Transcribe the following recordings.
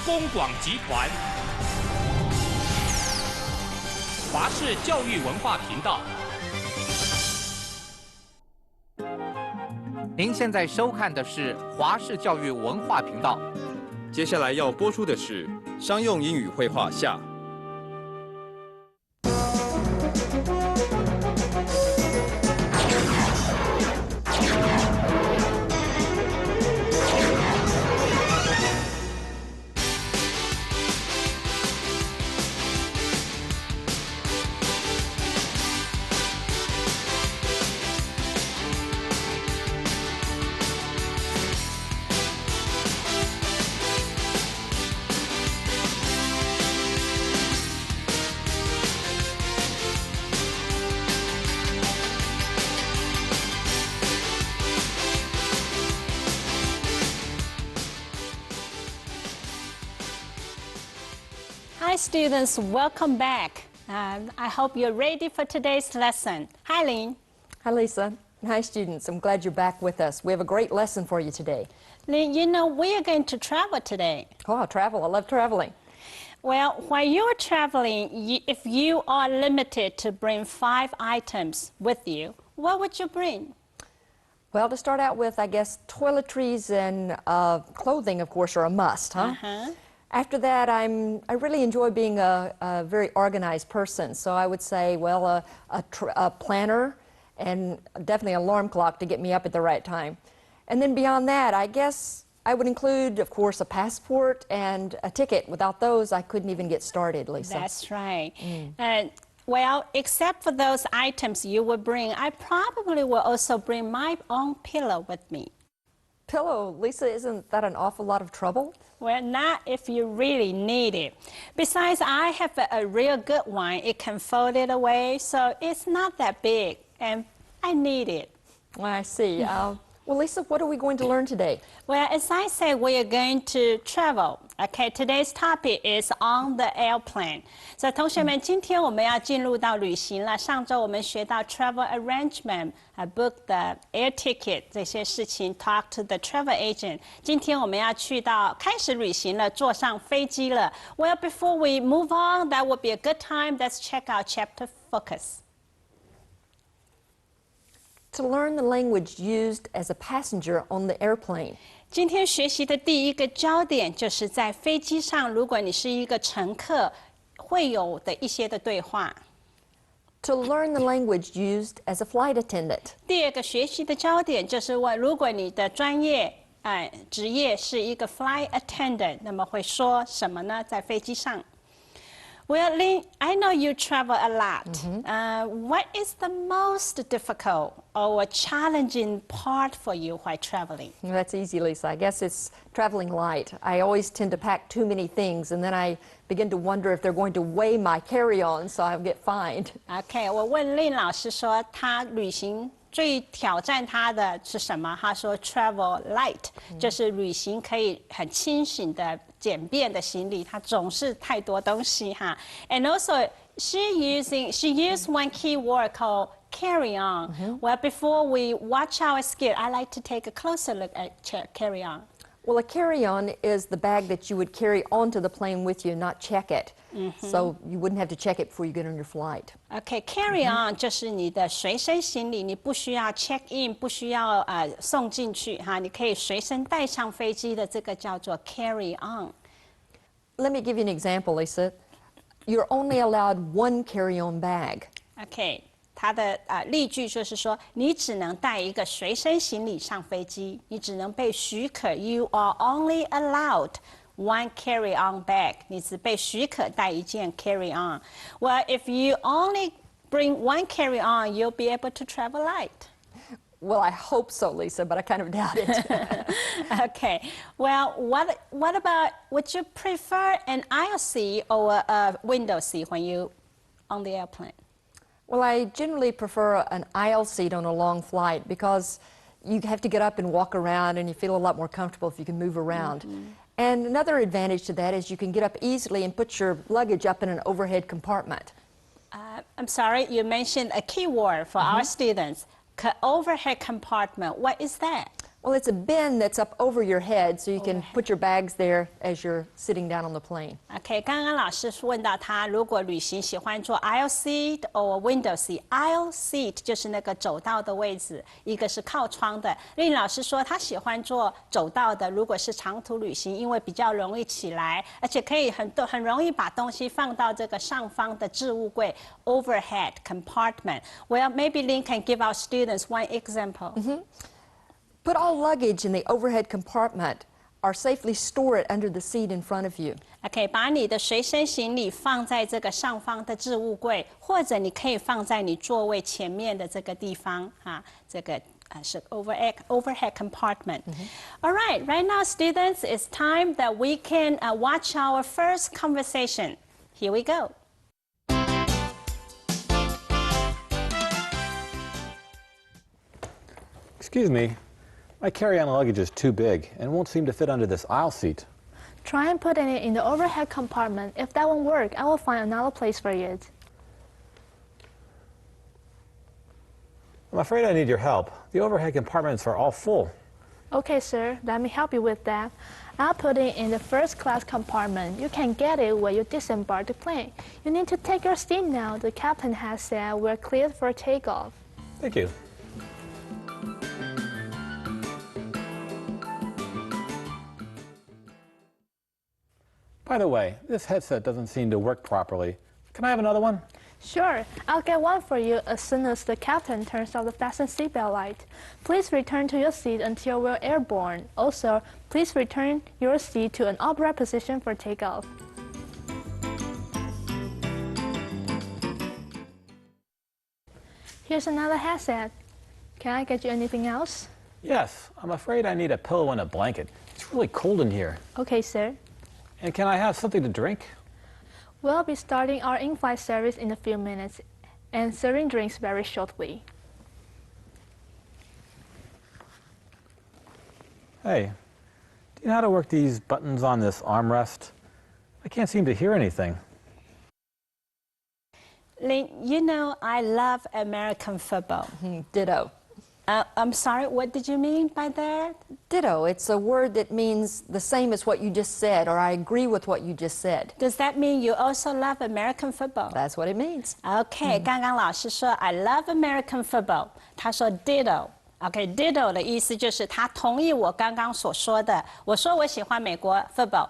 公广集团，华视教育文化频道。您现在收看的是华视教育文化频道。接下来要播出的是商用英语绘画下。Hi students, welcome back. I hope you're ready for today's lesson. Hi Lynn. Hi Lisa. Hi students, I'm glad you're back with us. We have a great lesson for you today. Lynn, you know we are going to travel today. Oh, travel, I love traveling. Well, while you're traveling, if you are limited to bring 5 items with you, what would you bring? Well, to start out with, I guess toiletries and clothing, of course, are a must, huh? After that, I really enjoy being a very organized person, so I would say, well, a planner and definitely an alarm clock to get me up at the right time. And then beyond that, I guess I would include, of course, a passport and a ticket. Without those, I couldn't even get started, Lisa. That's right. Well, except for those items you would bring, I probably will also bring my own pillow with me. Pillow, Lisa, isn't that an awful lot of trouble? Well, not if you really need it. Besides, I have a real good one. It can fold it away, so it's not that big, and I need it. Well, I see. Well, Lisa, what are we going to learn today? Well, as I said, we are going to travel. Okay, today's topic is on the airplane. So, 同学们，今天我们要进入到旅行了。上周我们学到 travel arrangement, book the air ticket 这些事情 ，talk to the travel agent. 今天我们要去到开始旅行了，坐上飞机了。Well, before we move on, that would be a good time. Let's check out chapter focus. To learn the language used as a passenger on the airplane. 今天学习的第一个焦点就是在飞机上，如果你是一个乘客，会有的一些的对话。To learn the language used as a flight attendant. 第二个学习的焦点就是问，如果你的专业职业是一个 flight attendant， 那么会说什么呢？在飞机上。Well, Lynn, I know you travel a lot. What is the most difficult or challenging part for you while traveling? Well, that's easy, Lisa. I guess it's traveling light. I always tend to pack too many things, and then I begin to wonder if they're going to weigh my carry-on, so I'll get fined. Okay, 我问Lynn老师说，他旅行最挑战他的是什么？他说 travel light， 就是旅行可以很清醒的。简便的行李，它总是太多东西哈。And also, she used one key word called carry on. Well, before we watch our skit, I like to take a closer look at carry on. Well, a carry-on is the bag that you would carry onto the plane with you, not check it. So you wouldn't have to check it before you get on your flight. Okay, carry on 就是你的随身行李，你不需要 check in， 不需要送进去哈，你可以随身带上飞机的，这个叫做 carry on. Let me give you an example, Lisa. You're only allowed one carry-on bag. Okay. 它的例句就是说，你只能带一个随身行李上飞机，你只能被许可。You are only allowed one carry-on bag. 你只被许可带一件 carry-on. Well, if you only bring one carry-on, you'll be able to travel light. Well, I hope so, Lisa, but I kind of doubt it. Okay. Well, what about? Would you prefer an aisle seat or a window seat when you on the airplane? Well, I generally prefer an aisle seat on a long flight because you have to get up and walk around and you feel a lot more comfortable if you can move around. And another advantage to that is you can get up easily and put your luggage up in an overhead compartment. I'm sorry, you mentioned a key word for our students. Overhead compartment, what is that? Well, it's a bin that's up over your head, so you can put your bags there as you're sitting down on the plane. OK， 刚刚老师问到他，如果旅行喜欢坐 aisle seat or window seat。aisle seat 就是那个走道的位置，一个是靠窗的。令老师说他喜欢坐走道的，如果是长途旅行，因为比较容易起来，而且可以很容易把东西放到这个上方的置物柜 overhead compartment。Well, maybe Lynn can give our students one example. Put all luggage in the overhead compartment or safely store it under the seat in front of you. OK， 把你的随身行李放在这个上方的置物柜，或者你可以放在你座位前面的这个地方啊，这个是 overhead compartment. All right, right now, students, it's time that we can watch our first conversation. Here we go. Excuse me. My carry-on luggage is too big and won't seem to fit under this aisle seat. Try and putting it in the overhead compartment. If that won't work, I will find another place for it. I'm afraid I need your help. The overhead compartments are all full. Okay, sir, let me help you with that. I'll put it in the first class compartment. You can get it when you disembark the plane. You need to take your seat now. The captain has said we're cleared for takeoff. Thank you. By the way, this headset doesn't seem to work properly. Can I have another one? Sure, I'll get one for you as soon as the captain turns off the fasten seatbelt light. Please return to your seat until we're airborne. Also, please return your seat to an upright position for takeoff. Here's another headset. Can I get you anything else? Yes, I'm afraid I need a pillow and a blanket. It's really cold in here. Okay, sir. And can I have something to drink? We'll be starting our in-flight service in a few minutes and serving drinks very shortly. Hey, do you know how to work these buttons on this armrest? I can't seem to hear anything. Lynn, you know I love American football. Ditto. I'm sorry, what did you mean by that? Ditto. It's a word that means the same as what you just said, or I agree with what you just said. Does that mean you also love American football? That's what it means. OK， 刚刚老师说 I love American football， 他说 ditto。OK，ditto 的意思就是他同意我刚刚所说的。我说我喜欢美国 football，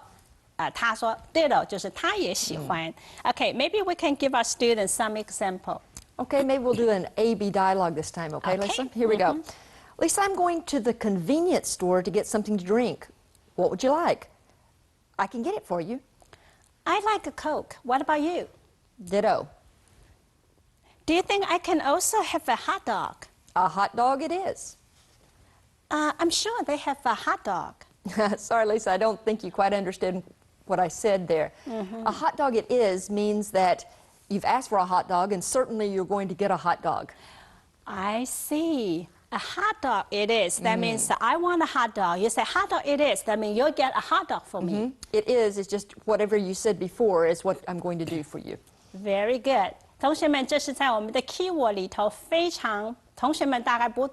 他说 ditto 就是他也喜欢。OK，maybe we can give our students some example. Okay, maybe we'll do an A-B dialogue this time, okay, Lisa? Here we go. Lisa, I'm going to the convenience store to get something to drink. What would you like? I can get it for you. I like a Coke. What about you? Ditto. Do you think I can also have a hot dog? A hot dog it is. I'm sure they have a hot dog. Sorry, Lisa, I don't think you quite understood what I said there. A hot dog it is means that you've asked for a hot dog, and certainly you're going to get a hot dog. I see. A hot dog it is. That means I want a hot dog. You say hot dog it is. That means you'll get a hot dog for me. It is. It's just whatever you said before is what I'm going to do for you. Very good. 同学们，这是在我们的 keyword 里头同学们大概不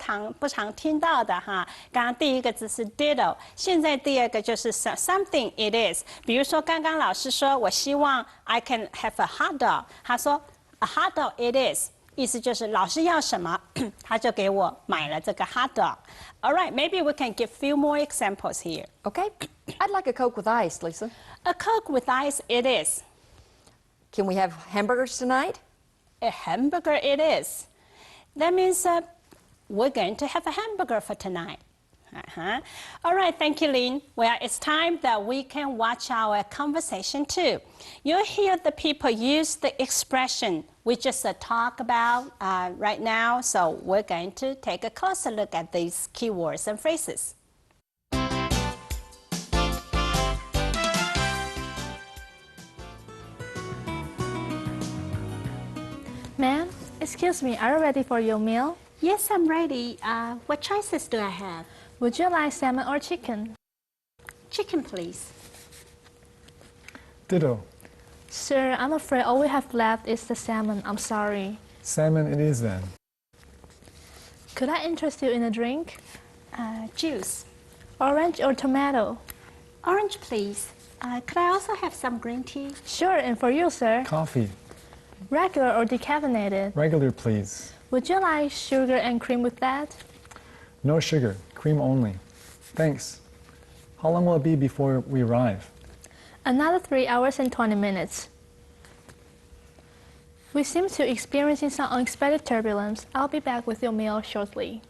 常听到的哈。刚刚第一个字是 ditto， 现在第二个就是 something it is。比如说刚刚老师说我希望 I can have a hot dog， 他说 a hot dog it is， 意思就是老师要什么，他就给我买了这个 hot dog。All right, maybe we can give few more examples here. Okay? I'd like a Coke with ice, Lisa. A Coke with ice it is. Can we have hamburgers tonight? A hamburger it is. That means we're going to have a hamburger for tonight. All right, thank you, Lynn. Well, it's time that we can watch our conversation too. You'll hear the people use the expression we just talked about right now, so we're going to take a closer look at these keywords and phrases. Ma'am, excuse me, are you ready for your meal? Yes, I'm ready. What choices do I have? Would you like salmon or chicken? Chicken, please. Ditto. Sir, I'm afraid all we have left is the salmon. I'm sorry. Salmon it is then. Could I interest you in a drink? Juice. Orange or tomato? Orange, please. Could I also have some green tea? Sure, and for you, sir. Coffee. Regular or decaffeinated? Regular, please. Would you like sugar and cream with that? No sugar. Cream only. Thanks. How long will it be before we arrive? Another 3 hours and 20 minutes. We seem to be experiencing some unexpected turbulence. I'll be back with your meal shortly.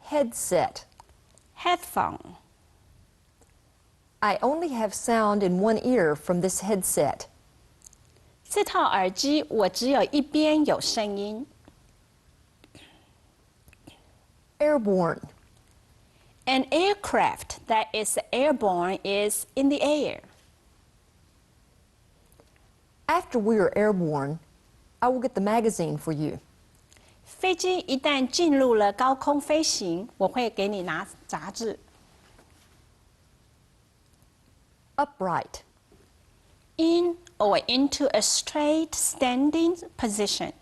Headset. Headphone. I only have sound in one ear from this headset. 这套耳机我只有一边有声音。Airborne. An aircraft that is airborne is in the air. After we are airborne, I will get the magazine for you. 飞机一旦进入了高空飞行，我会给你拿杂志。Upright. In or into a straight standing position.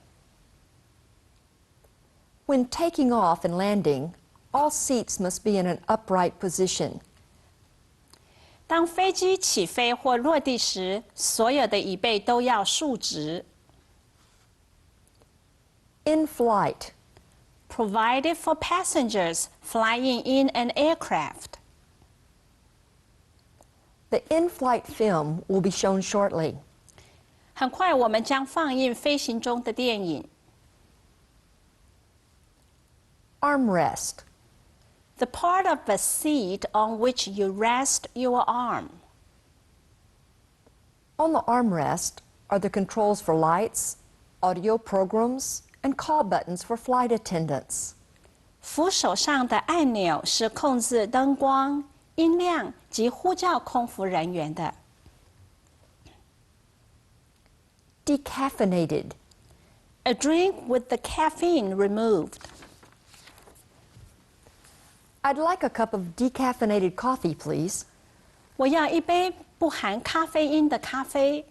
When taking off and landing, all seats must be in an upright position. 当飞机起飞或落地时，所有的椅背都要竖直。In flight. Provided for passengers flying in an aircraft. The in-flight film will be shown shortly. 很快我们将放映飞行中的电影。Armrest. The part of the seat on which you rest your arm. On the armrest are the controls for lights, audio programs, and call buttons for flight attendants. 扶手上的按钮是控制灯光、音量及呼叫空服人员的。Decaffeinated. A drink with the caffeine removed. I'd like a cup of decaffeinated coffee, please. 我要一杯不含咖啡因的咖啡。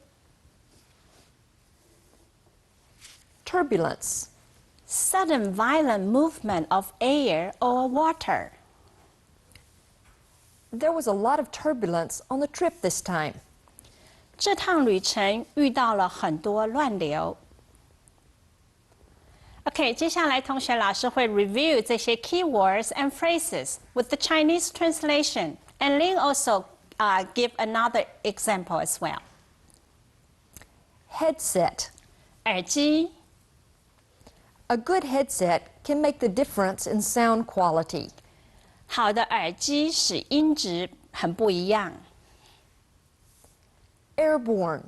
Turbulence. Sudden violent movement of air or water. There was a lot of turbulence on the trip this time. 这趟旅程遇到了很多乱流。OK， 接下来同学老师会 review 这些 keywords and phrases with the Chinese translation, and Lin also give another example as well. Headset. 耳机。A good headset can make the difference in sound quality. 好的耳机使音质很不一样。Airborne.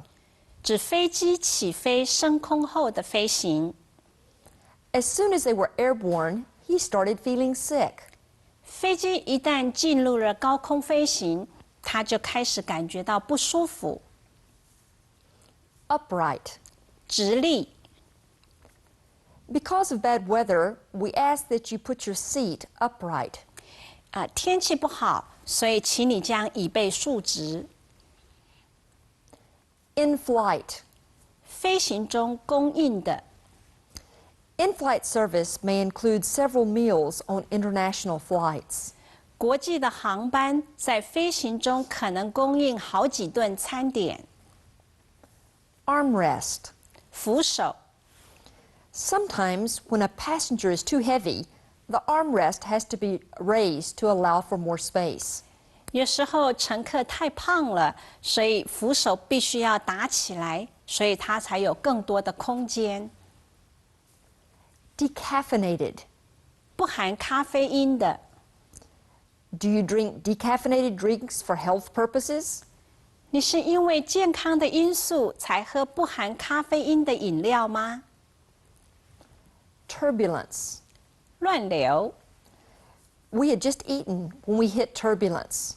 指飞机起飞升空后的飞行。As soon as they were airborne, he started feeling sick. 飞机一旦进入了高空飞行，他就开始感觉到不舒服。Upright. 直立。Because of bad weather, we ask that you put your seat upright. 天气不好，所以请你将椅背竖直。In flight. 飞行中供应的。In-flight service may include several meals on international flights. 国际的航班在飞行中可能供应好几顿餐点。Armrest. 扶手。Sometimes, when a passenger is too heavy, the armrest has to be raised to allow for more space. 有时候乘客太胖了，所以扶手必须要打起来，所以它才有更多的空间。Decaffeinated. 不含咖啡因的。Do you drink decaffeinated drinks for health purposes? 你是因为健康的因素才喝不含咖啡因的饮料吗？ Turbulence. 乱流。We had just eaten when we hit turbulence.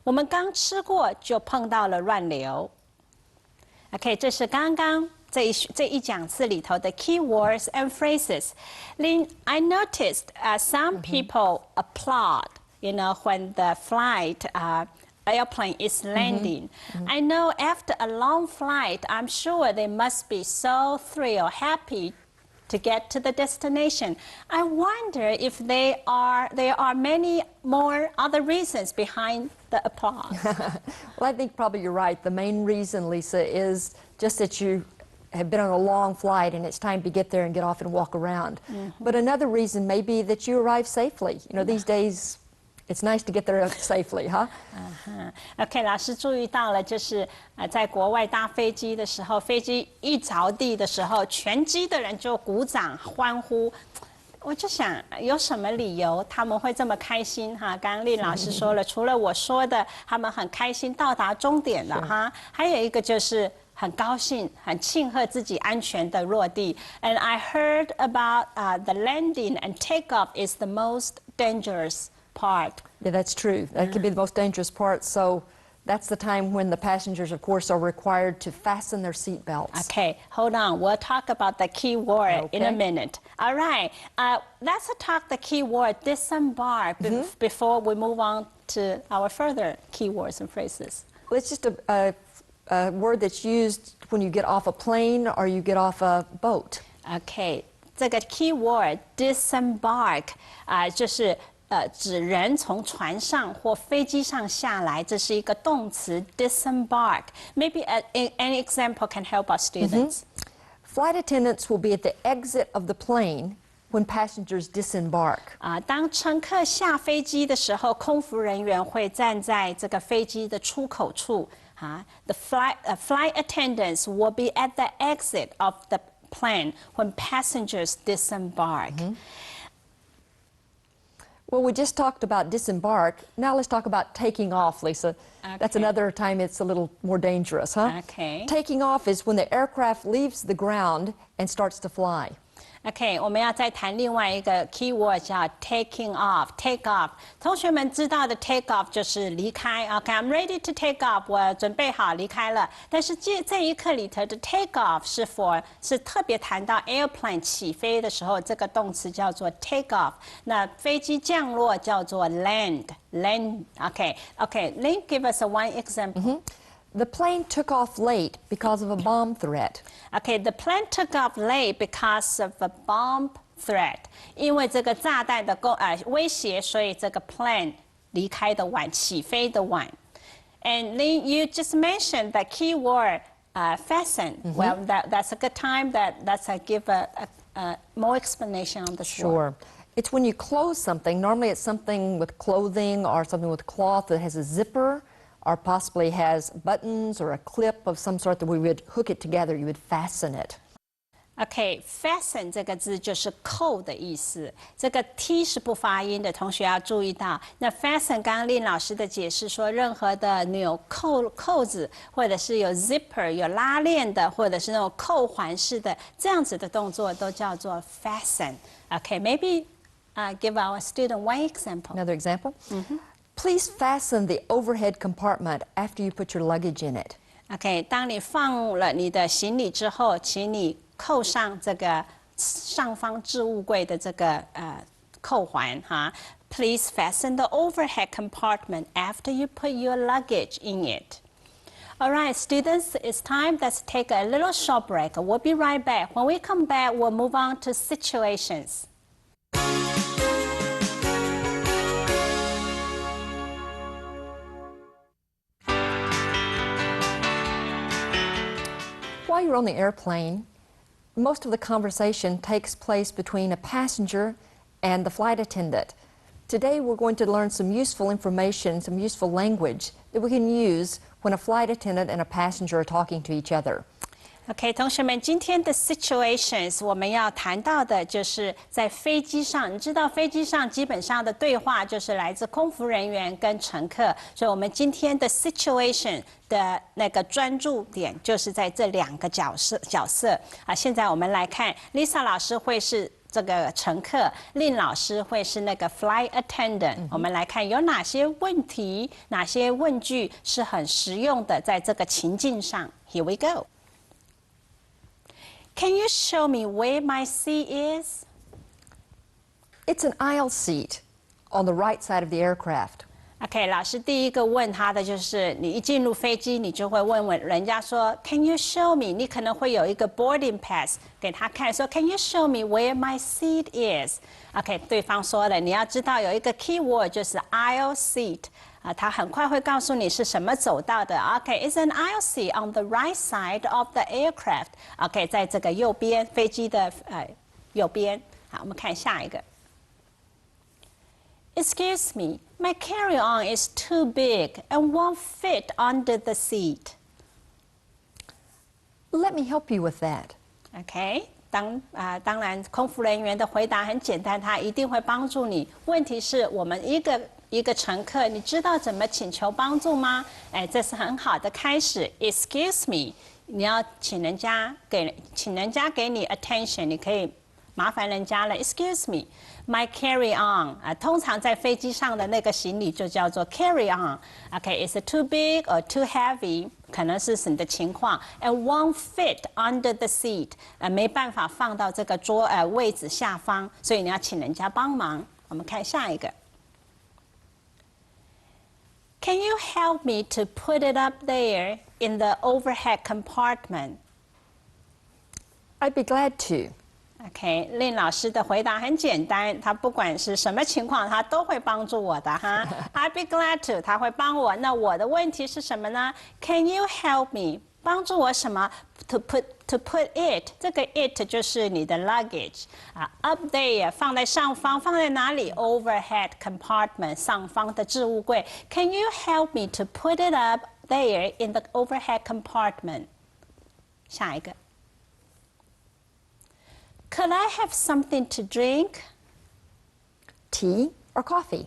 我们刚吃过就碰到了乱流。OK， 这是刚刚这一讲次里头的 key words and phrases. Lynn, I noticed some people applaud, when the flight airplane is landing. I know after a long flight, I'm sure they must be so thrilled, happy to get to the destination. I wonder if there are many more other reasons behind the applause. Well, I think probably you're right. The main reason, Lisa, is just that you have been on a long flight and it's time to get there and get off and walk around. But another reason may be that you arrive safely. These days, it's nice to get there safely, huh? OK， 老师注意到了，就是在国外搭飞机的时候，飞机一着地的时候，全机的人就鼓掌欢呼。我就想，有什么理由他们会这么开心哈？刚刚令老师说了，除了我说的，他们很开心到达终点了哈，还有一个就是很高兴、很庆贺自己安全的落地。And I heard about the landing and takeoff is the most dangerous part. Yeah, that's true. That can be the most dangerous part. So that's the time when the passengers, of course, are required to fasten their seat belts. Okay, hold on. We'll talk about the key word in a minute. All right. Let's talk the key word disembark before we move on to our further key words and phrases. Well, it's just a word that's used when you get off a plane or you get off a boat. Okay, 这个 key word disembark 就是指人从船上或飞机上下来，这是一个动词 disembark. Maybe an example can help our students. Flight attendants will be at the exit of the plane when passengers disembark. 当乘客下飞机的时候，空服人员会站在这个飞机的出口处。The flight attendants will be at the exit of the plane when passengers disembark. Well, we just talked about disembark. Now let's talk about taking off, Lisa. Okay. That's another time it's a little more dangerous, huh? Okay. Taking off is when the aircraft leaves the ground and starts to fly. OK， 我们要再谈另外一个 key word 叫 taking off。take off， 同学们知道的 take off 就是离开。OK，I'm ready to take off， 我准备好离开了。但是这一课里头的 take off 是特别谈到 airplane 起飞的时候，这个动词叫做 take off。那飞机降落叫做 land。OK，Lynn, give us one example. The plane took off late because of a bomb threat. Okay, the plane took off late because of a bomb threat. 因为这个炸弹的威胁，所以这个 plane 离开的晚，起飞的晚。And Lynn, you just mentioned the key word fasten. Well, that's a good time. Let's give a more explanation on the Sure. It's when you close something. Normally it's something with clothing or something with cloth that has a zipper, or possibly has buttons or a clip of some sort that we would hook it together, you would fasten it. OK, fasten 这个字就是扣的意思，这个 T 是不发音的，同学要注意到。那 fasten 刚刚令老师的解释说，任何的纽扣子，或者是有 zipper 有拉链的，或者是那种扣环式的，这样子的动作都叫做 fasten. OK, maybe give our student one example. Another example? Please fasten the overhead compartment after you put your luggage in it. OK， 当你放了你的行李之后，请你扣上这个上方置物柜的这个扣环哈。Please fasten the overhead compartment after you put your luggage in it. All right, students, it's time. Let's take a little short break. We'll be right back. When we come back, we'll move on to situations. While you're on the airplane, most of the conversation takes place between a passenger and the flight attendant. Today we're going to learn some useful information, some useful language that we can use when a flight attendant and a passenger are talking to each other. OK， 同学们，今天的 situations 我们要谈到的就是在飞机上，你知道飞机上基本上的对话就是来自空服人员跟乘客，所以我们今天的 situation 的那个专注点就是在这两个角色啊。现在我们来看 ，Lisa 老师会是这个乘客，令老师会是那个 flight attendant。我们来看有哪些问题、哪些问句是很实用的，在这个情境上。Here we go. Can you show me where my seat is? It's an aisle seat on the right side of the aircraft. OK， 老师第一个问他的就是，你一进入飞机，你就会问人家说 ，Can you show me？ 你可能会有一个 boarding pass 给他看，说 Can you show me where my seat is？OK， 对方说了，你要知道有一个 key word 就是 aisle seat 他很快会告诉你是什么走道的。OK，it's an aisle seat on the right side of the aircraft。OK， 在这个右边飞机的右边。好，我们看下一个。Excuse me, my carry-on is too big and won't fit under the seat. Let me help you with that. OK， 当然，空服人员的回答很简单，他一定会帮助你。问题是我们一个乘客，你知道怎么请求帮助吗？哎，这是很好的开始。Excuse me， 你要请人家给你 attention， 你可以麻烦人家了。Excuse me。My carry on 通常在飞机上的那个行李就叫做 carry on。OK，is it too big or too heavy？ 可能是你的情况。And won't fit under the seat， 没办法放到这个位置下方，所以你要请人家帮忙。我们看下一个。Can you help me to put it up there in the overhead compartment? I'd be glad to. OK， 令老师的回答很简单，他不管是什么情况，他都会帮助我的哈。I'd be glad to， 他会帮我。那我的问题是什么呢 ？Can you help me？ 帮助我什么 ？To put it， 这个 it 就是你的 luggage up there 放在上方，放在哪里 ？Overhead compartment 上方的置物柜。Can you help me to put it up there in the overhead compartment？ 下一个。Could I have something to drink? Tea or coffee?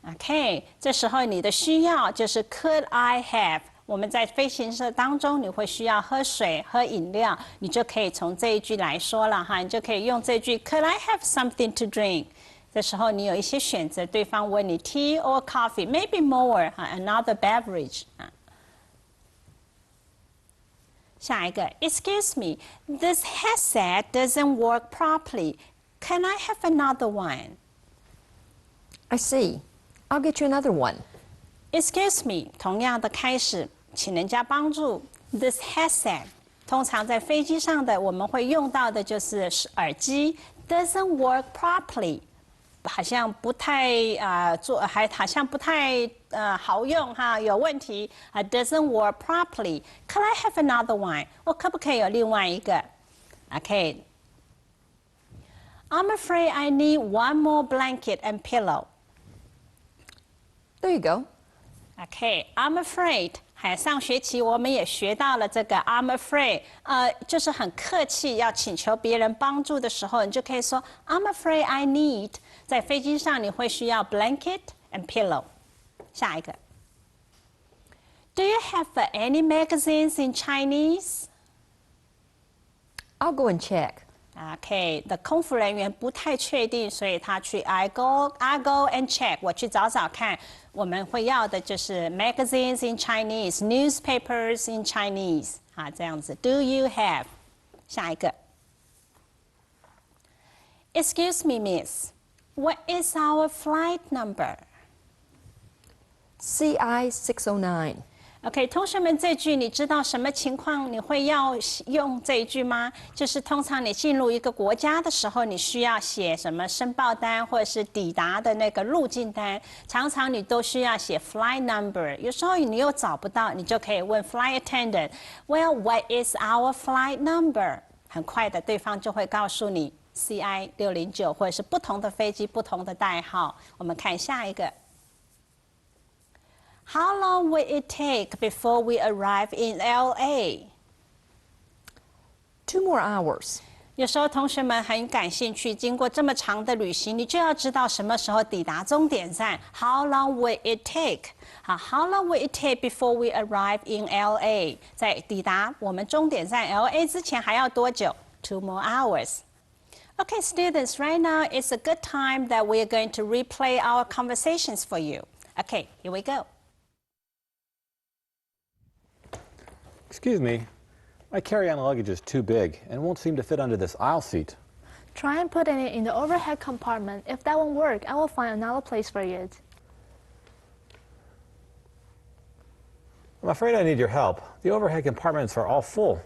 OK， 这时候你的需要就是 Could I have？ 我们在飞行社当中，你会需要喝水、喝饮料，你就可以从这一句来说了哈，你就可以用这句 Could I have something to drink？ 这时候你有一些选择，对方问你 Tea or coffee, maybe more another beverage 下一个 Excuse me, this headset doesn't work properly. Can I have another one? I see. I'll get you another one. Excuse me， 同样的开始，请人家帮助。This headset， 通常在飞机上的我们会用到的就是耳机。Doesn't work properly， 好像不太好像不太好用哈，有问题Doesn't work properly. Could I have another one？ 我可不可以有另外一个 ？OK。I'm afraid I need one more blanket and pillow. There you go. OK, I'm afraid. 上学期我们也学到了这个 I'm afraid， 就是很客气，要请求别人帮助的时候，你就可以说 I'm afraid I need。在飞机上你会需要 blanket and pillow。下一个 Do you have any magazines in Chinese? I'll go and check. OK， 的空服人员不太确定，所以他去 I go and check， 我去找找看。我们会要的就是 magazines in Chinese, newspapers in Chinese 这样子。Do you have？ 下一个 Excuse me, miss. What is our flight number? CI 609. OK， 同学们，这句你知道什么情况你会要用这一句吗？就是通常你进入一个国家的时候，你需要写什么申报单或者是抵达的那个入境单，常常你都需要写 flight number。有时候你又找不到，你就可以问 flight attendant。Well, what is our flight number？ 很快的，对方就会告诉你 CI 609，或者是不同的飞机不同的代号。我们看下一个。How long will it take before we arrive in LA? 2 more hours. 有时候同学们很感兴趣，经过这么长的旅行，你就要知道什么时候抵达终点站。How long will it take? How long will it take before we arrive in LA? 在抵达我们终点站 LA 之前还要多久 ？2 more hours. Okay, students, right now it's a good time that we are going to replay our conversations for you. Okay, here we go. Excuse me, My carry-on luggage is too big and won't seem to fit under this aisle seat. Try and putting it in the overhead compartment. If that won't work, I will find another place for it. I'm afraid I need your help. The overhead compartments are all full.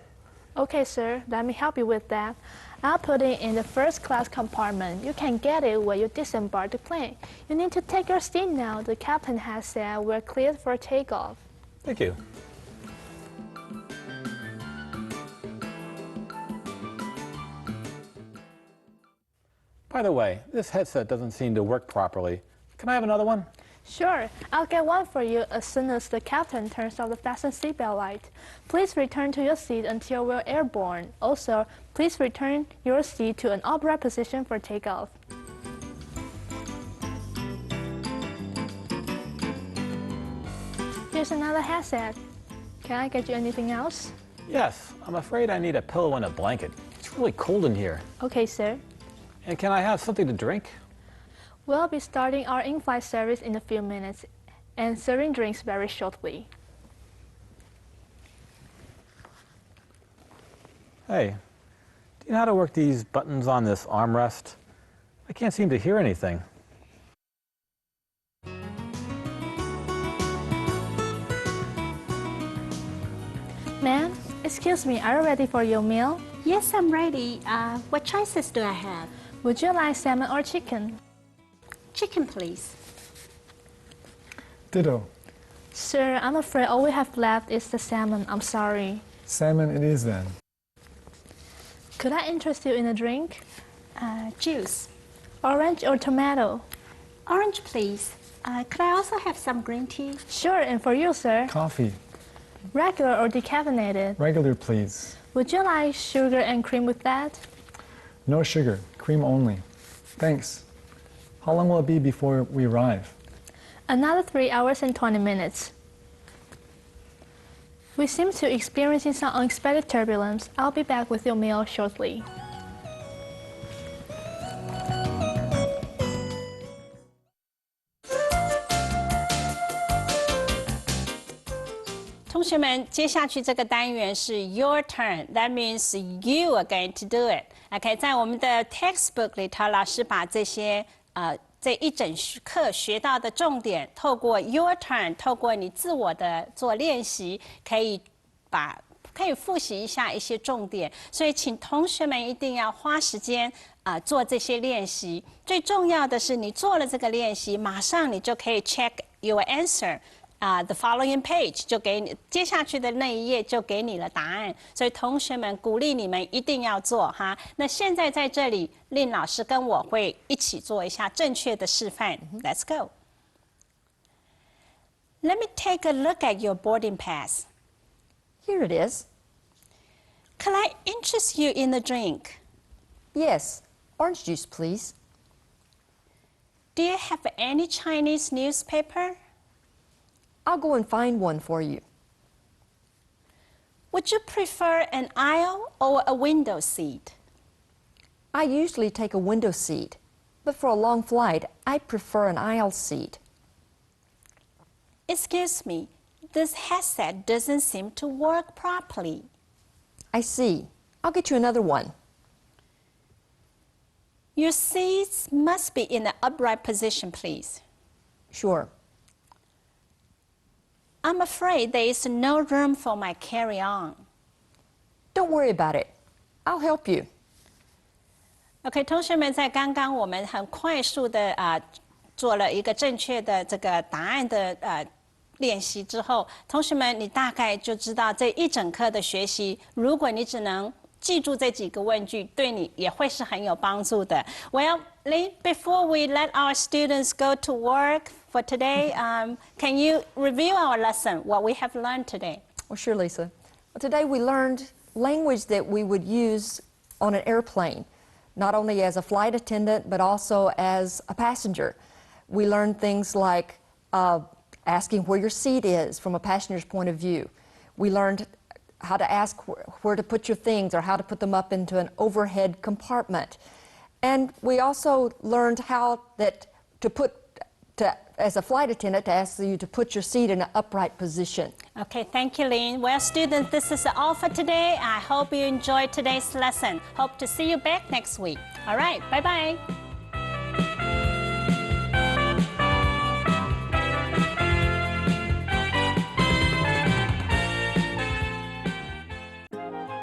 Okay, sir, let me help you with that. I'll put it in the first class compartment. You can get it when you disembark the plane. You need to take your seat now. The captain has said we're cleared for takeoff. Thank you. By the way, this headset doesn't seem to work properly. Can I have another one? Sure, I'll get one for you as soon as the captain turns off the fasten seatbelt light. Please return to your seat until we're airborne. Also, please return your seat to an upright position for takeoff. Here's another headset. Can I get you anything else? Yes, I'm afraid I need a pillow and a blanket. It's really cold in here. Okay, sir. And can I have something to drink? We'll be starting our in-flight service in a few minutes and serving drinks very shortly. Hey, do you know how to work these buttons on this armrest? I can't seem to hear anything. Ma'am, excuse me, are you ready for your meal? Yes, I'm ready. What choices do I have? Would you like salmon or chicken? Chicken, please. Ditto. Sir, I'm afraid all we have left is the salmon. I'm sorry. Salmon it is then. Could I interest you in a drink? Juice. Orange or tomato? Orange, please. Could I also have some green tea? Sure, and for you, sir? Coffee. Regular or decaffeinated? Regular, please. Would you like sugar and cream with that? No sugar. Cream only. Thanks. How long will it be before we arrive? Another 3 hours and 20 minutes. We seem to be experiencing some unexpected turbulence. I'll be back with your meal shortly.同学们，接下去这个单元是 your turn. That means you are going to do it. OK， 在我们的 textbook 里头，老师把这一整课学到的重点，透过 your turn， 透过你自我的做练习，可以复习一下一些重点。所以，请同学们一定要花时间做这些练习。最重要的是，你做了这个练习，马上你就可以 check your answer。The following page 就给你接下去的那一页就给你了答案，所以同学们鼓励你们一定要做哈。那现在在这里，令老师跟我会一起做一下正确的示范。Let's go. Let me take a look at your boarding pass. Here it is. Could I interest you in a drink? Yes. Orange juice, please. Do you have any Chinese newspaper? I'll go and find one for you. Would you prefer an aisle or a window seat? I usually take a window seat, but for a long flight, I prefer an aisle seat. Excuse me, this headset doesn't seem to work properly. I see. I'll get you another one. Your seats must be in an upright position, please. Sure. I'm afraid there is no room for my carry-on. Don't worry about it. I'll help you. OK， 同学们，在刚刚我们很快速的做了一个正确的这个答案的练习之后，同学们你大概就知道这一整课的学习，如果你只能记住这几个问句，对你也会是很有帮助的。Well, before we let our students go to work for today, can you review our lesson, what we have learned today? Well, sure, Lisa. Well, today we learned language that we would use on an airplane, not only as a flight attendant, but also as a passenger. We learned things like asking where your seat is from a passenger's point of view. We learned how to ask where to put your things or how to put them up into an overhead compartment. And we also learned how to put as a flight attendant, to ask you to put your seat in an upright position. Okay, thank you, Lynn. Well, students, this is all for today. I hope you enjoyed today's lesson. Hope to see you back next week. All right, bye-bye.